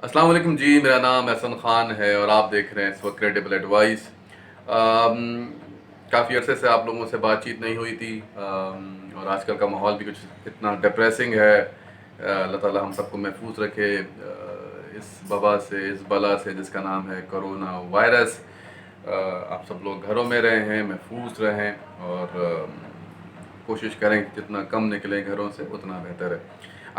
अस्सलाम वालेकुम जी, मेरा नाम एहसन ख़ान है और आप देख रहे हैं इस वक्त क्रेडिबल एडवाइस। काफ़ी अरसे से आप लोगों से बातचीत नहीं हुई थी और आजकल का माहौल भी कुछ इतना डिप्रेसिंग है। अल्लाह ताला हम सबको महफूज रखे इस वबा से, इस बला से जिसका नाम है कोरोना वायरस। आप सब लोग घरों में रहें, महफूज रहें और कोशिश करें कि जितना कम निकलें घरों से उतना बेहतर है,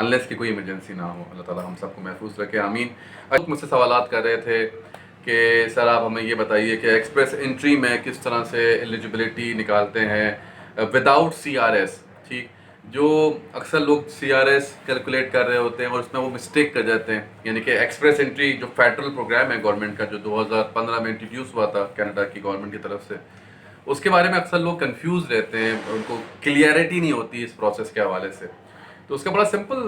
अनलेस कि कोई इमरजेंसी ना हो। अल्लाह ताला हम सबको महफूज रखे, आमीन। अब मुझसे सवालात कर रहे थे कि सर आप हमें ये बताइए कि एक्सप्रेस एंट्री में किस तरह से एलिजिबिलिटी निकालते हैं विदाउट सीआरएस। ठीक, जो अक्सर लोग सीआरएस कैलकुलेट कर रहे होते हैं और उसमें वो मिस्टेक कर जाते हैं। यानी कि एक्सप्रेस एंट्री जो फेडरल प्रोग्राम है गवर्नमेंट का, जो 2015 में इंट्रोड्यूस हुआ था कनाडा की गवर्नमेंट की तरफ से, उसके बारे में अक्सर लोग कंफ्यूज रहते हैं, उनको क्लियरिटी नहीं होती इस प्रोसेस के हवाले से। तो उसका बड़ा सिंपल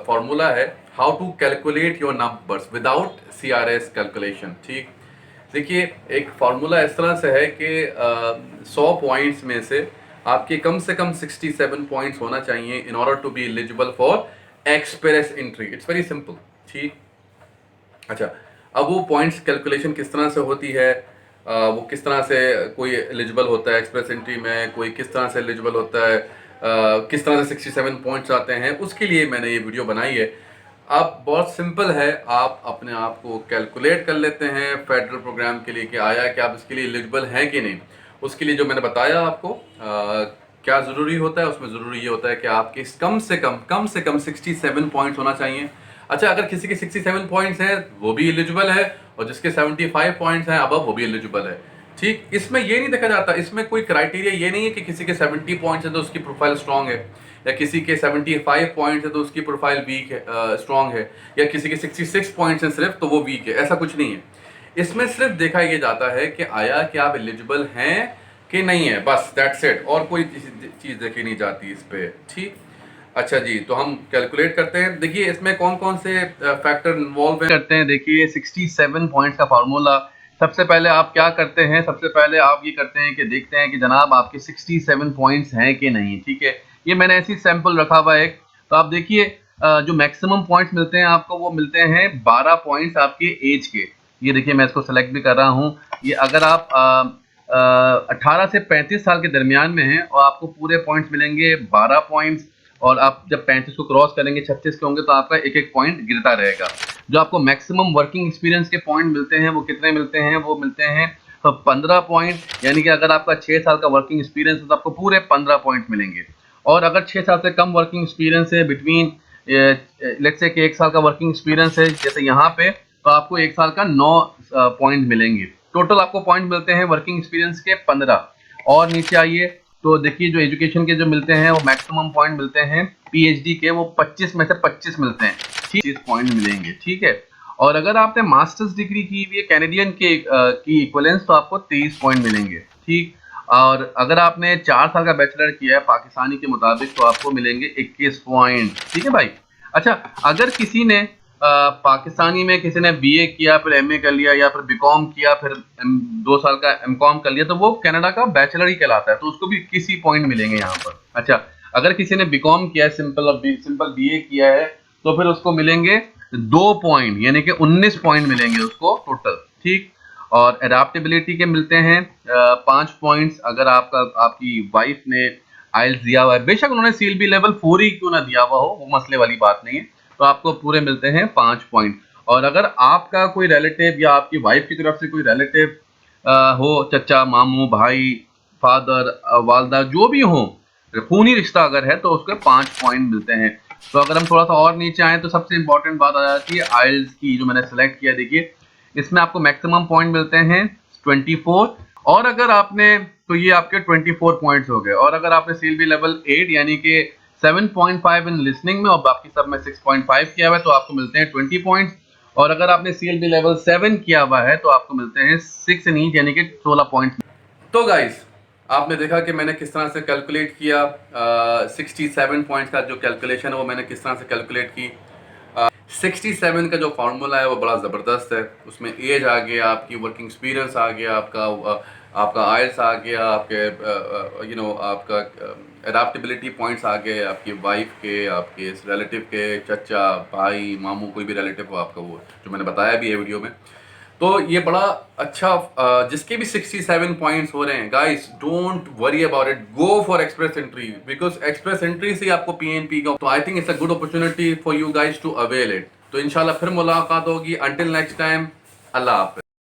फार्मूला है, how to calculate your numbers without CRS calculation. ठीक, देखिए एक फार्मूला इस तरह से है कि 100 पॉइंट्स में से आपके कम से कम 67 पॉइंट्स होना चाहिए in order to be eligible for express entry. It's very simple. ठीक, अच्छा, अब वो पॉइंट्स कैलकुलेशन किस तरह से होती है, वो किस तरह से कोई एलिजिबल होता है एक्सप्रेस एंट्री में, कोई किस तरह से एलिजिबल होता है, किस तरह से 67 पॉइंट्स आते हैं, उसके लिए मैंने ये वीडियो बनाई है। आप बहुत सिंपल है, आप अपने आप को कैलकुलेट कर लेते हैं फेडरल प्रोग्राम के लिए कि आया कि आप इसके लिए एलिजिबल हैं कि नहीं। उसके लिए जो मैंने बताया आपको क्या ज़रूरी होता है, उसमें ज़रूरी ये होता है कि आपके कम से कम 67 पॉइंट्स होना चाहिए। अच्छा, अगर किसी के 67 पॉइंट्स हैं वो भी एलिजिबल है और जिसके 75 पॉइंट्स हैं अब वो भी एलिजिबल है। ठीक, इसमें ये नहीं देखा जाता, इसमें कोई क्राइटेरिया ये नहीं है कि किसी के 70 पॉइंट्स है तो उसकी प्रोफाइल स्ट्रांग है, या किसी के 75 पॉइंट्स है तो उसकी प्रोफाइल वीक है, स्ट्रांग है, या किसी के 66 पॉइंट्स हैं सिर्फ तो वो वीक है। ऐसा कुछ नहीं है। इसमें सिर्फ देखा ये जाता है कि आया कि आप एलिजिबल हैं कि नहीं है, बस दैट्स इट। और कोई चीज़ देखी नहीं जाती इस पे। ठीक, अच्छा जी, तो हम कैलकुलेट करते हैं। देखिए इसमें कौन कौन से फैक्टर इन्वॉल्व करते हैं। देखिए 67 पॉइंट्स का फार्मूला, सबसे पहले आप क्या करते हैं, सबसे पहले आप ये करते हैं कि देखते हैं कि जनाब आपके 67 पॉइंट्स हैं कि नहीं। ठीक है, ये मैंने ऐसी सैंपल रखा हुआ है एक। तो आप देखिए जो मैक्सिमम पॉइंट्स मिलते हैं आपको, वो मिलते हैं 12 पॉइंट्स आपके एज के। ये देखिए मैं इसको सेलेक्ट भी कर रहा हूँ। ये अगर आप 18 से 35 साल के दरमियान में हैं और आपको पूरे पॉइंट्स मिलेंगे 12 पॉइंट्स, और आप जब 35 को क्रॉस करेंगे 36 के होंगे तो आपका एक एक पॉइंट गिरता रहेगा। जो आपको मैक्सिमम वर्किंग एक्सपीरियंस के पॉइंट मिलते हैं वो कितने मिलते हैं, वो मिलते हैं 15 पॉइंट। यानी कि अगर आपका 6 साल का वर्किंग एक्सपीरियंस है तो आपको पूरे 15 पॉइंट मिलेंगे। और अगर 6 साल से कम वर्किंग एक्सपीरियंस है, बिटवीन लेट्स से कि 1 साल का वर्किंग एक्सपीरियंस है जैसे यहाँ पे, तो आपको 1 साल का 9 पॉइंट मिलेंगे। टोटल आपको पॉइंट मिलते हैं वर्किंग एक्सपीरियंस के 15। और नीचे आइए तो देखिए जो एजुकेशन के जो मिलते हैं वो मैक्सिमम पॉइंट मिलते हैं पीएचडी के, वो 25 में से 25 मिलते हैं। 30 पॉइंट मिलेंगे। ठीक है, और अगर आपने मास्टर्स डिग्री की हुई है कैनेडियन के की इक्विवेलेंस तो आपको 23 पॉइंट मिलेंगे। ठीक, और अगर आपने 4 साल का बैचलर किया है पाकिस्तानी के मुताबिक तो आपको मिलेंगे 21 पॉइंट। ठीक है भाई। अच्छा, अगर किसी ने पाकिस्तानी में किसी ने बीए किया, फिर एमए कर लिया, या फिर बीकॉम किया, फिर 2 साल का एमकॉम कर लिया, तो वो कनाडा का बैचलर ही कहलाता है, तो उसको भी 21 पॉइंट मिलेंगे यहाँ पर। अच्छा, अगर किसी ने बीकॉम किया है, सिंपल बीए किया है, तो फिर उसको मिलेंगे 2 पॉइंट, यानी कि 19 पॉइंट मिलेंगे उसको टोटल। ठीक, और एडाप्टेबिलिटी के मिलते हैं 5 पॉइंट्स। अगर आपकी वाइफ ने आइल्स दिया हुआ है, बेशक उन्होंने सीएलबी लेवल 4 ही क्यों ना दिया हुआ हो, वो मसले वाली बात नहीं है, तो आपको पूरे मिलते हैं 5 पॉइंट। और अगर आपका कोई रिलेटिव या आपकी वाइफ की तरफ से कोई रिलेटिव हो, चचा, मामू, भाई, फादर, वालदा, जो भी हो, खूनी रिश्ता अगर है तो उसके 5 पॉइंट मिलते हैं। तो अगर हम थोड़ा सा और नीचे आए तो सबसे इंपॉर्टेंट बात आ जाती है आइल्स की, जो मैंने सेलेक्ट किया। देखिए इसमें आपको मैक्सिमम पॉइंट मिलते हैं 24। और अगर आपने, तो ये आपके 24 पॉइंट्स हो गए। और अगर आपने सीएलबी लेवल 8 यानी कि 7.5 इन लिसनिंग में और बाकी सब में 6.5 किया हुआ है तो आपको मिलते हैं 20 पॉइंट्स। और अगर आपने सीएलबी लेवल 7 किया हुआ है तो आपको मिलते हैं 6 इन ईच यानी कि 16 पॉइंट्स। तो गाइस, आपने देखा कि मैंने किस तरह से कैलकुलेट किया 67 पॉइंट्स का जो कैलकुलेशन है वो मैंने किस तरह से कैलकुलेट की। 67 का जो फार्मूला है वो बड़ा ज़बरदस्त है। उसमें एज आ गया, आपकी वर्किंग एक्सपीरियंस आ गया, आपका आइल्स आ गया, आपके आपका एडाप्टेबिलिटी पॉइंट्स आ गए, आपकी वाइफ के, आपके रिलेटिव के, चचा, भाई, मामू, कोई भी रिलेटिव हो आपका, वो जो मैंने बताया भी है वीडियो में। तो ये बड़ा अच्छा, जिसके भी 67 पॉइंट्स हो रहे हैं, guys don't worry about it, go for express entry, because express entry से आपको पीएनपी का, तो I think it's a good opportunity for you guys to avail it. तो इंशाल्लाह फिर मुलाकात होगी। अंटिल नेक्स्ट टाइम, अल्लाह हाफिज।